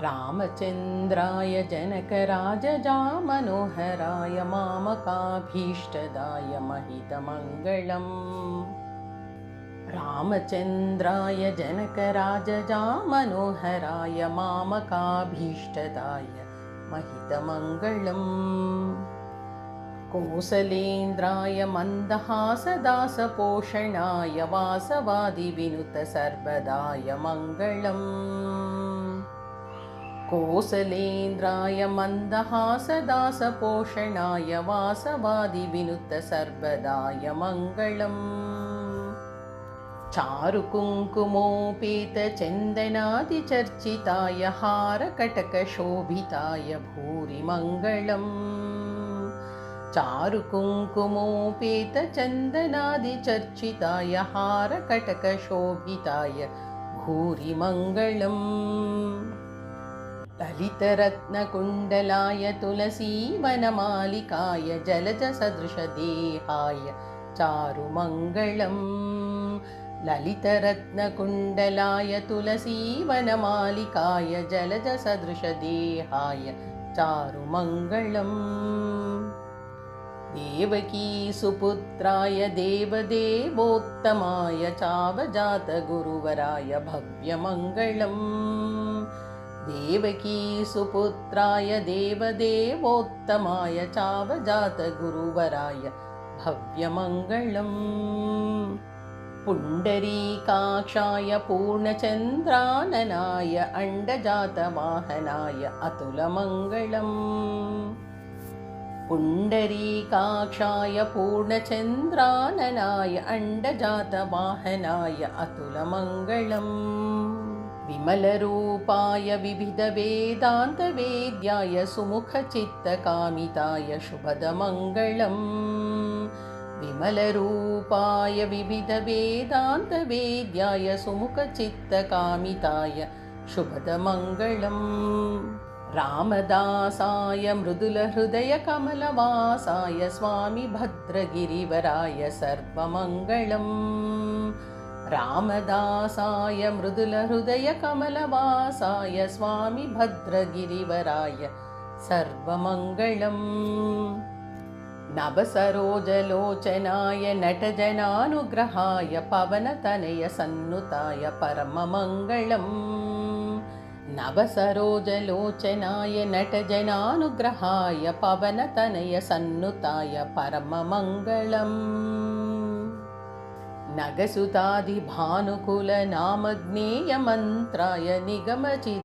रामचन्द्राय जनकराजजामनोहराय मामकाभीष्टदाय महितमङ्गलम्। रामचन्द्राय जनकराजजामनोहराय मामकाभीष्टदाय महितमङ्गलम्। कोसलेन्द्राय मन्दहासदासपोषणाय वासवादिविनुतसर्वदाय मङ्गलम्। कोसलेन्द्राय मन्दहासदासपोषणाय वासवादिविनुतसर्वदाय मङ्गलम्। चारुकुङ्कुमोपेतचन्दनादिचर्चिताय हारकटकशोभिताय भूरि मङ्गलम्। चारुकुङ्कुमोपेतचन्दनादिचर्चिताय हारकटकशोभिताय भूरि मङ्गलम्। ललितरत्नकुण्डलाय तुलसीवनमालिकाय जलजसदृशदेहाय चारुमङ्गलम्। ललितरत्नकुण्डलाय तुलसीवनमालिकाय जलजसदृशदेहाय चारुमङ्गलम्। देवकीसुपुत्राय देवदेवोत्तमाय चावजातगुरुवराय भव्यमङ्गलम्। देवकीसुपुत्राय देवदेवोत्तमाय चावजातगुरुवराय भव्यमङ्गलम्। पुण्डरीकाक्षाय पूर्णचन्द्राननाय अण्डजातवाहनाय अतुलमङ्गलम्। पुण्डरीकाक्षाय पूर्णचन्द्राननाय अण्डजातवाहनाय अतुलमङ्गलम्। विमलरूपाय विविधवेदान्तवेद्याय सुमुखचित्तकामिताय शुभदमङ्गलम्। विमलरूपाय विविधवेदान्तवेद्याय सुमुखचित्तकामिताय शुभदमङ्गलम्। रामदासाय मृदुलहृदयकमलवासाय स्वामी भद्रगिरिवराय सर्वमङ्गलम्। रामदासाय मृदुलहृदयकमलवासाय स्वामी भद्रगिरिवराय सर्वमङ्गलम्। नवसरोजलोचनाय नटजनानुग्रहाय पवनतनयसन्नुताय परममङ्गलम्। नवसरोजलोचनाय नटजनानुग्रहाय पवनतनयसन्नुताय परममङ्गलम्। नगसुतादिभानुकुलनामज्ञेयमन्त्राय निगमचित्